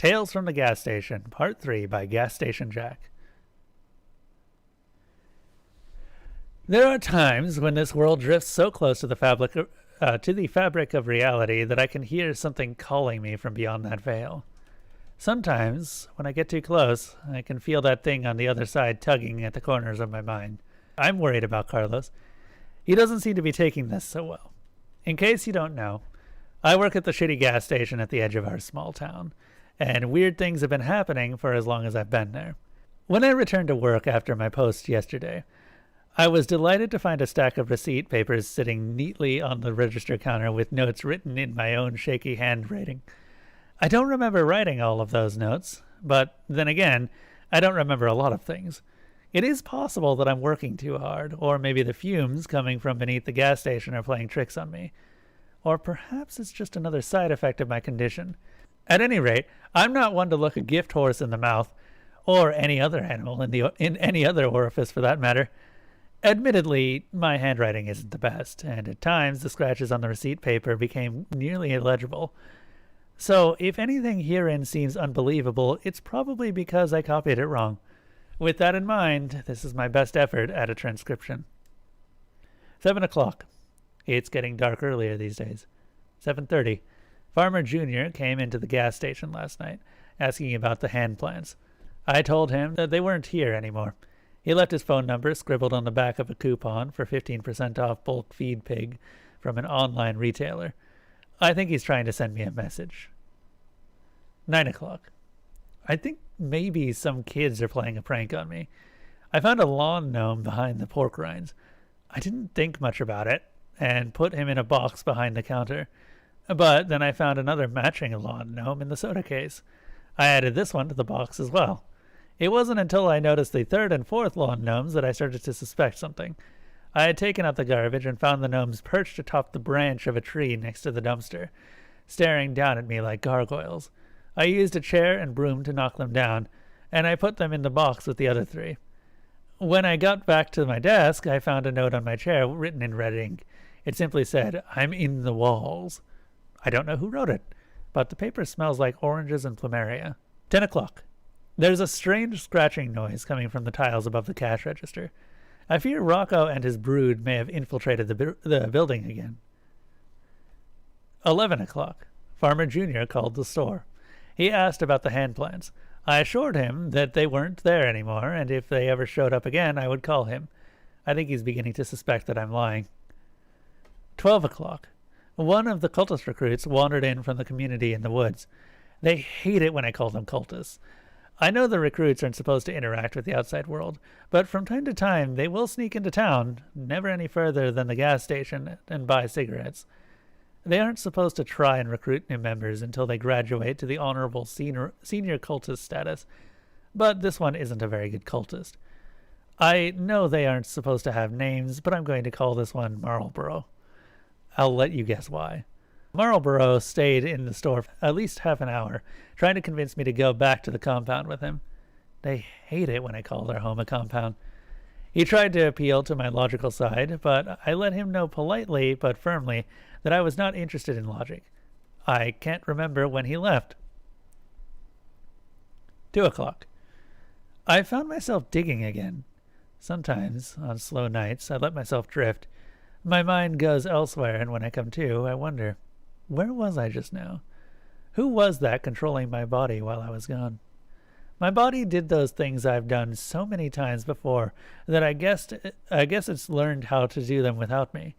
Tales from the Gas Station, Part 3 by GasStationJack. There are times when this world drifts so close to the fabric of reality that I can hear something calling me from beyond that veil. Sometimes, when I get too close, I can feel that thing on the other side tugging at the corners of my mind. I'm worried about Carlos. He doesn't seem to be taking this so well. In case you don't know, I work at the shitty gas station at the edge of our small town, and weird things have been happening for as long as I've been there. When I returned to work after my post yesterday, I was delighted to find a stack of receipt papers sitting neatly on the register counter with notes written in my own shaky handwriting. I don't remember writing all of those notes, but then again, I don't remember a lot of things. It is possible that I'm working too hard, or maybe the fumes coming from beneath the gas station are playing tricks on me. Or perhaps it's just another side effect of my condition. At any rate, I'm not one to look a gift horse in the mouth, or any other animal in any other orifice for that matter. Admittedly, my handwriting isn't the best, and at times the scratches on the receipt paper became nearly illegible. So if anything herein seems unbelievable, it's probably because I copied it wrong. With that in mind, this is my best effort at a transcription. 7 o'clock. It's getting dark earlier these days. 7:30. Farmer Jr. came into the gas station last night, asking about the hand plants. I told him that they weren't here anymore. He left his phone number scribbled on the back of a coupon for 15% off bulk feed pig from an online retailer. I think he's trying to send me a message. 9 o'clock. I think maybe some kids are playing a prank on me. I found a lawn gnome behind the pork rinds. I didn't think much about it and put him in a box behind the counter. But then I found another matching lawn gnome in the soda case. I added this one to the box as well. It wasn't until I noticed the third and fourth lawn gnomes that I started to suspect something. I had taken out the garbage and found the gnomes perched atop the branch of a tree next to the dumpster, staring down at me like gargoyles. I used a chair and broom to knock them down, and I put them in the box with the other three. When I got back to my desk, I found a note on my chair written in red ink. It simply said, "I'm in the walls." I don't know who wrote it, but the paper smells like oranges and plumeria. 10 o'clock. There's a strange scratching noise coming from the tiles above the cash register. I fear Rocco and his brood may have infiltrated the building again. 11 o'clock. Farmer Jr. called the store. He asked about the hand plants. I assured him that they weren't there anymore, and if they ever showed up again, I would call him. I think he's beginning to suspect that I'm lying. 12 o'clock. One of the cultist recruits wandered in from the community in the woods. They hate it when I call them cultists. I know the recruits aren't supposed to interact with the outside world, but from time to time they will sneak into town, never any further than the gas station, and buy cigarettes. They aren't supposed to try and recruit new members until they graduate to the honorable senior cultist status, but this one isn't a very good cultist. I know they aren't supposed to have names, but I'm going to call this one Marlboro. I'll let you guess why. Marlboro stayed in the store for at least half an hour, trying to convince me to go back to the compound with him. They hate it when I call their home a compound. He tried to appeal to my logical side, but I let him know politely but firmly that I was not interested in logic. I can't remember when he left. 2 o'clock. I found myself digging again. Sometimes, on slow nights, I let myself drift. My mind goes elsewhere, and when I come to, I wonder, where was I just now? Who was that controlling my body while I was gone? My body did those things I've done so many times before that I guess it's learned how to do them without me.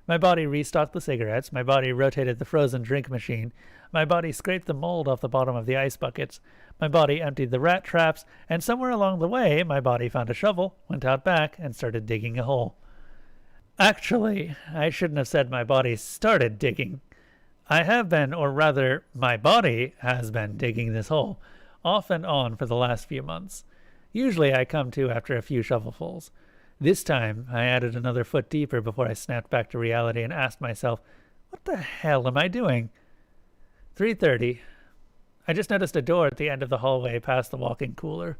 My body restocked the cigarettes, my body rotated the frozen drink machine, my body scraped the mold off the bottom of the ice buckets, my body emptied the rat traps, and somewhere along the way my body found a shovel, went out back, and started digging a hole. Actually, I shouldn't have said my body started digging. I have been, or rather, my body has been digging this hole, off and on for the last few months. Usually I come to after a few shovelfuls. This time, I added another foot deeper before I snapped back to reality and asked myself, what the hell am I doing? 3:30. I just noticed a door at the end of the hallway past the walk-in cooler.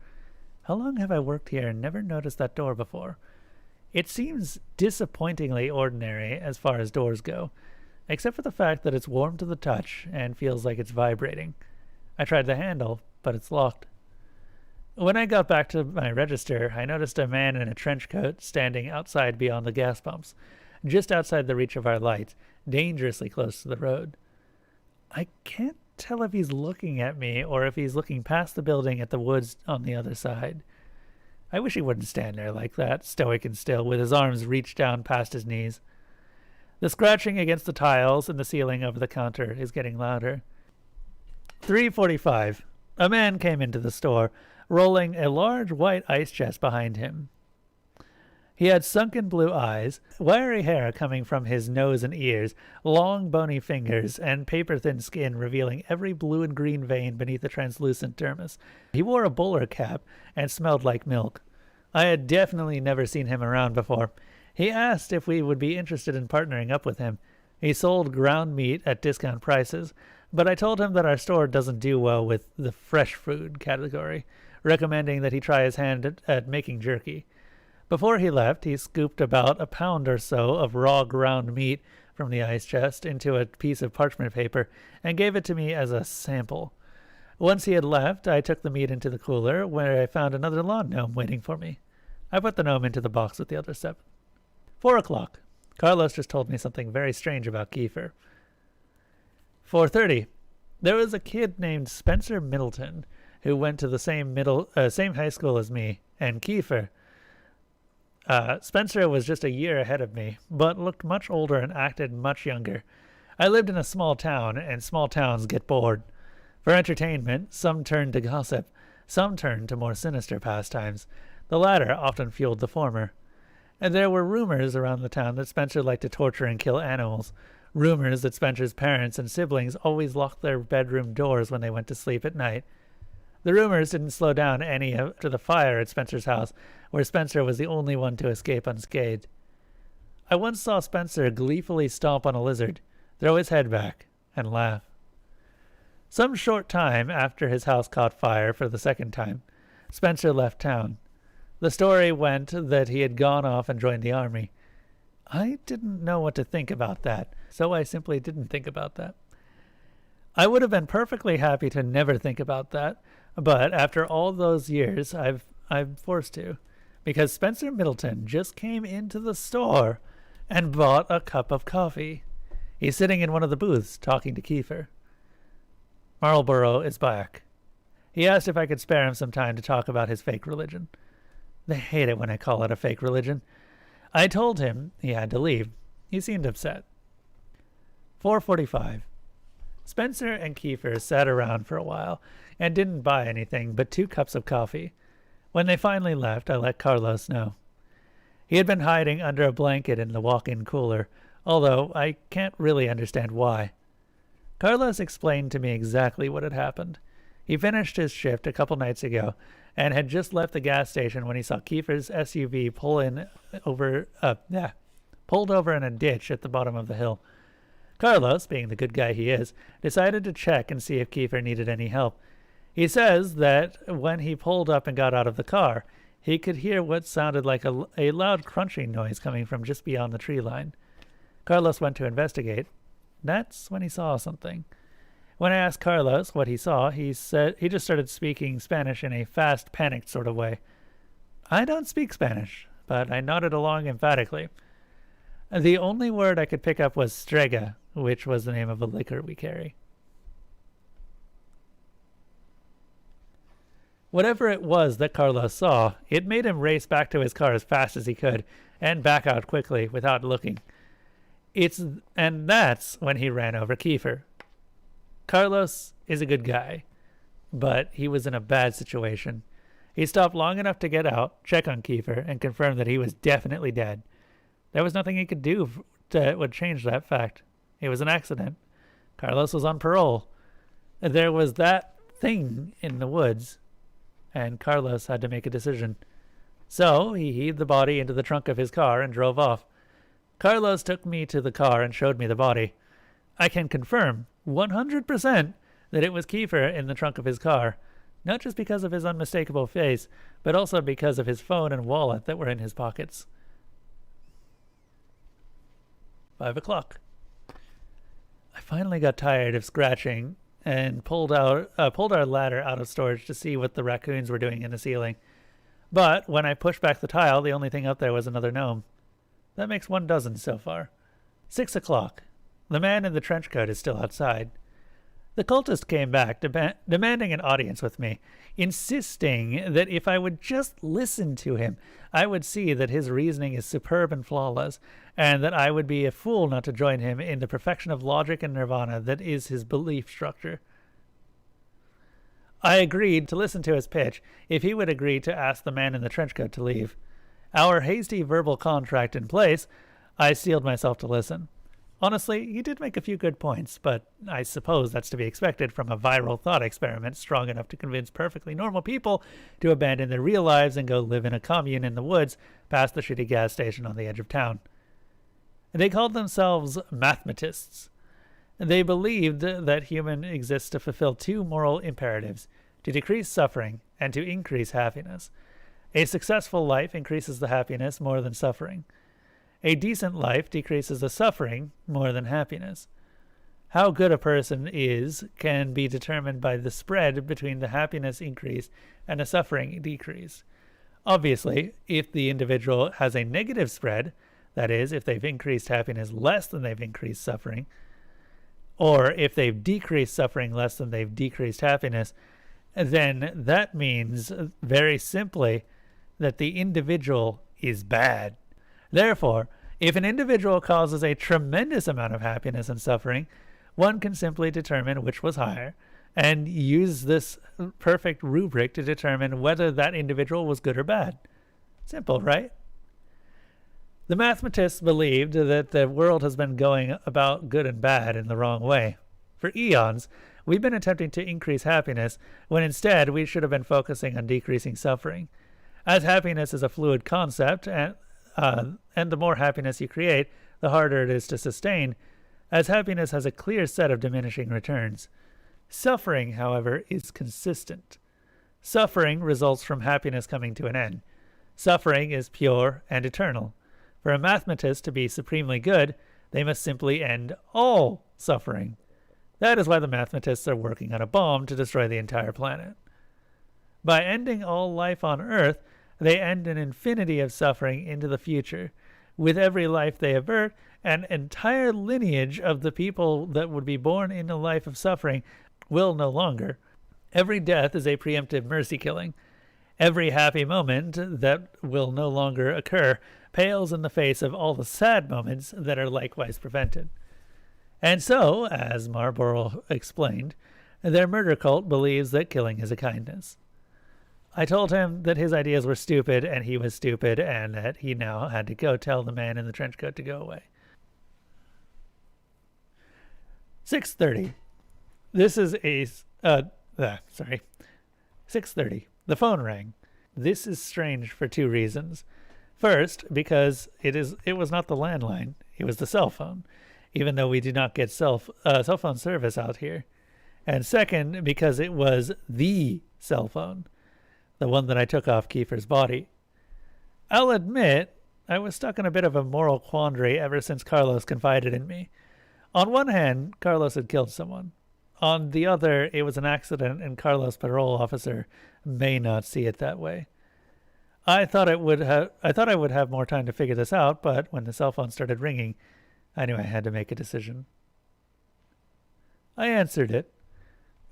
How long have I worked here and never noticed that door before? It seems disappointingly ordinary as far as doors go, except for the fact that it's warm to the touch and feels like it's vibrating. I tried the handle, but it's locked. When I got back to my register, I noticed a man in a trench coat standing outside beyond the gas pumps, just outside the reach of our lights, dangerously close to the road. I can't tell if he's looking at me or if he's looking past the building at the woods on the other side. I wish he wouldn't stand there like that, stoic and still, with his arms reached down past his knees. The scratching against the tiles and the ceiling over the counter is getting louder. 3:45. A man came into the store, rolling a large white ice chest behind him. He had sunken blue eyes, wiry hair coming from his nose and ears, long bony fingers, and paper-thin skin revealing every blue and green vein beneath the translucent dermis. He wore a bowler cap and smelled like milk. I had definitely never seen him around before. He asked if we would be interested in partnering up with him. He sold ground meat at discount prices, but I told him that our store doesn't do well with the fresh food category, recommending that he try his hand at making jerky. Before he left, he scooped about a pound or so of raw ground meat from the ice chest into a piece of parchment paper and gave it to me as a sample. Once he had left, I took the meat into the cooler, where I found another lawn gnome waiting for me. I put the gnome into the box with the other 7. 4 o'clock. Carlos just told me something very strange about Kiefer. 4:30. There was a kid named Spencer Middleton who went to the same high school as me, and Kiefer. Spencer was just a year ahead of me, but looked much older and acted much younger. I lived in a small town, and small towns get bored. For entertainment, some turned to gossip, some turned to more sinister pastimes. The latter often fueled the former. And there were rumors around the town that Spencer liked to torture and kill animals. Rumors that Spencer's parents and siblings always locked their bedroom doors when they went to sleep at night. The rumors didn't slow down any after the fire at Spencer's house, where Spencer was the only one to escape unscathed. I once saw Spencer gleefully stomp on a lizard, throw his head back, and laugh. Some short time after his house caught fire for the second time, Spencer left town. The story went that he had gone off and joined the army. I didn't know what to think about that, so I simply didn't think about that. I would have been perfectly happy to never think about that, but after all those years, I'm forced to, because Spencer Middleton just came into the store and bought a cup of coffee. He's sitting in one of the booths talking to Kiefer. Marlborough is back. He asked if I could spare him some time to talk about his fake religion. They hate it when I call it a fake religion. I told him he had to leave. He seemed upset. 4:45. Spencer and Kiefer sat around for a while and didn't buy anything but 2 cups of coffee. When they finally left, I let Carlos know. He had been hiding under a blanket in the walk-in cooler, although I can't really understand why. Carlos explained to me exactly what had happened. He finished his shift a couple nights ago and had just left the gas station when he saw Kiefer's SUV pulled over in a ditch at the bottom of the hill. Carlos, being the good guy he is, decided to check and see if Kiefer needed any help. He says that when he pulled up and got out of the car, he could hear what sounded like a loud crunching noise coming from just beyond the tree line. Carlos went to investigate. That's when he saw something. When I asked Carlos what he saw, he said he just started speaking Spanish in a fast, panicked sort of way. I don't speak Spanish, but I nodded along emphatically. The only word I could pick up was strega, which was the name of a liquor we carry. Whatever it was that Carlos saw, it made him race back to his car as fast as he could and back out quickly without looking. And that's when he ran over Kiefer. Carlos is a good guy, but he was in a bad situation. He stopped long enough to get out, check on Kiefer, and confirm that he was definitely dead. There was nothing he could do that would change that fact. It was an accident. Carlos was on parole. There was that thing in the woods, and Carlos had to make a decision. So he heaved the body into the trunk of his car and drove off. Carlos took me to the car and showed me the body. I can confirm 100% that it was Kiefer in the trunk of his car, not just because of his unmistakable face, but also because of his phone and wallet that were in his pockets. 5 o'clock. I finally got tired of scratching and pulled our ladder out of storage to see what the raccoons were doing in the ceiling. But when I pushed back the tile, the only thing up there was another gnome. That makes 1 dozen so far. 6 o'clock. The man in the trench coat is still outside. The cultist came back, demanding an audience with me, insisting that if I would just listen to him, I would see that his reasoning is superb and flawless, and that I would be a fool not to join him in the perfection of logic and nirvana that is his belief structure. I agreed to listen to his pitch if he would agree to ask the man in the trench coat to leave. Our hasty verbal contract in place, I steeled myself to listen. Honestly, he did make a few good points, but I suppose that's to be expected from a viral thought experiment strong enough to convince perfectly normal people to abandon their real lives and go live in a commune in the woods past the shitty gas station on the edge of town. They called themselves mathematists. They believed that human exists to fulfill 2 moral imperatives, to decrease suffering and to increase happiness. A successful life increases the happiness more than suffering. A decent life decreases the suffering more than happiness. How good a person is can be determined by the spread between the happiness increase and the suffering decrease. Obviously, if the individual has a negative spread, that is, if they've increased happiness less than they've increased suffering, or if they've decreased suffering less than they've decreased happiness, then that means, very simply, that the individual is bad. Therefore, if an individual causes a tremendous amount of happiness and suffering, one can simply determine which was higher and use this perfect rubric to determine whether that individual was good or bad. Simple, right? The mathematists believed that the world has been going about good and bad in the wrong way. For eons, we've been attempting to increase happiness when instead we should have been focusing on decreasing suffering. As happiness is a fluid concept, and the more happiness you create, the harder it is to sustain, as happiness has a clear set of diminishing returns. Suffering, however, is consistent. Suffering results from happiness coming to an end. Suffering is pure and eternal. For a mathematist to be supremely good, they must simply end all suffering. That is why the mathematists are working on a bomb to destroy the entire planet. By ending all life on Earth, they end an infinity of suffering into the future. With every life they avert, an entire lineage of the people that would be born in a life of suffering will no longer. Every death is a preemptive mercy killing. Every happy moment that will no longer occur pales in the face of all the sad moments that are likewise prevented. And so, as Marlborough explained, their murder cult believes that killing is a kindness. I told him that his ideas were stupid and he was stupid and that he now had to go tell the man in the trench coat to go away. 6:30. This is a... 6:30. The phone rang. This is strange for 2 reasons. First, because it was not the landline. It was the cell phone, even though we do not get cell phone service out here. And second, because it was the cell phone, the one that I took off Kiefer's body. I'll admit, I was stuck in a bit of a moral quandary ever since Carlos confided in me. On one hand, Carlos had killed someone. On the other, it was an accident and Carlos' parole officer may not see it that way. I thought I would have more time to figure this out, but when the cell phone started ringing, I knew I had to make a decision. I answered it.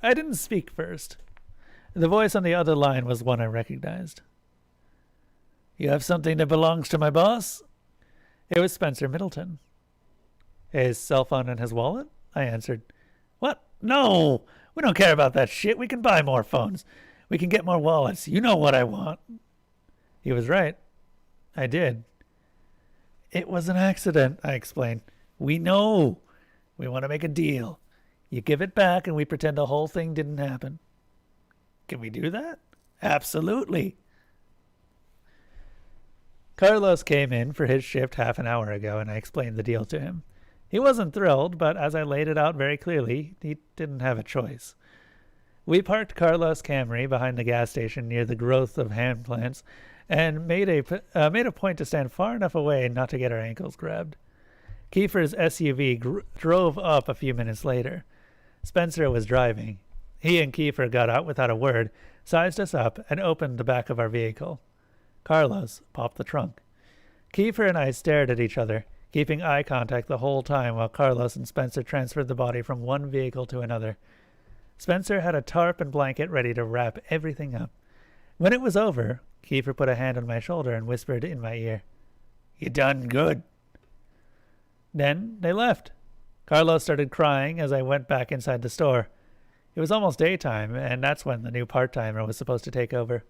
I didn't speak first. The voice on the other line was one I recognized. You have something that belongs to my boss? It was Spencer Middleton. His cell phone and his wallet? I answered. What? No! We don't care about that shit. We can buy more phones. We can get more wallets. You know what I want. He was right. I did. It was an accident, I explained. We know. We want to make a deal. You give it back and we pretend the whole thing didn't happen. Can we do that? Absolutely. Carlos came in for his shift half an hour ago and I explained the deal to him. He wasn't thrilled, but as I laid it out very clearly, he didn't have a choice. We parked Carlos' Camry behind the gas station near the growth of hand plants and made a point to stand far enough away not to get our ankles grabbed. Kiefer's SUV drove up a few minutes later. Spencer was driving. He and Kiefer got out without a word, sized us up, and opened the back of our vehicle. Carlos popped the trunk. Kiefer and I stared at each other, keeping eye contact the whole time while Carlos and Spencer transferred the body from one vehicle to another. Spencer had a tarp and blanket ready to wrap everything up. When it was over, Kiefer put a hand on my shoulder and whispered in my ear, "You done good." Then they left. Carlos started crying as I went back inside the store. It was almost daytime, and that's when the new part-timer was supposed to take over.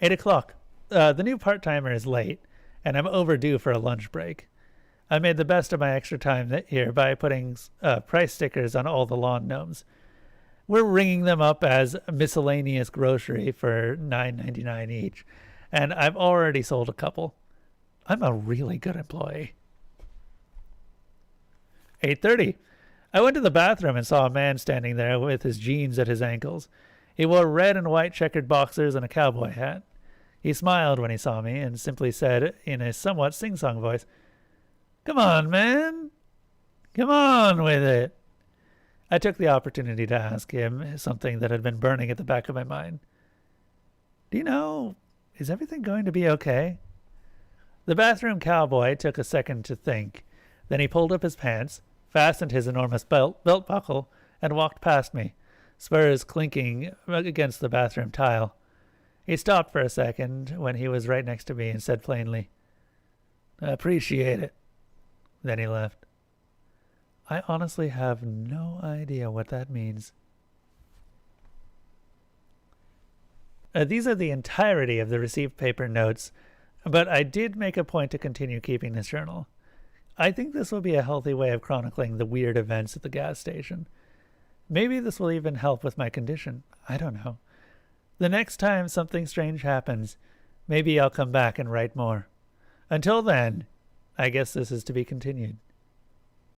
8 o'clock. The new part-timer is late, and I'm overdue for a lunch break. I made the best of my extra time here by putting price stickers on all the lawn gnomes. We're ringing them up as miscellaneous grocery for $9.99 each, and I've already sold a couple. I'm a really good employee. 8:30. I went to the bathroom and saw a man standing there with his jeans at his ankles. He wore red and white checkered boxers and a cowboy hat. He smiled when he saw me and simply said in a somewhat sing-song voice, "Come on, man. Come on with it." I took the opportunity to ask him something that had been burning at the back of my mind. "Do you know, is everything going to be okay?" The bathroom cowboy took a second to think. Then he pulled up his pants, fastened his enormous belt buckle, and walked past me, spurs clinking against the bathroom tile. He stopped for a second when he was right next to me and said plainly, "I appreciate it." Then he left. I honestly have no idea what that means. These are the entirety of the received paper notes, but I did make a point to continue keeping this journal. I think this will be a healthy way of chronicling the weird events at the gas station. Maybe this will even help with my condition. I don't know. The next time something strange happens, maybe I'll come back and write more. Until then, I guess this is to be continued.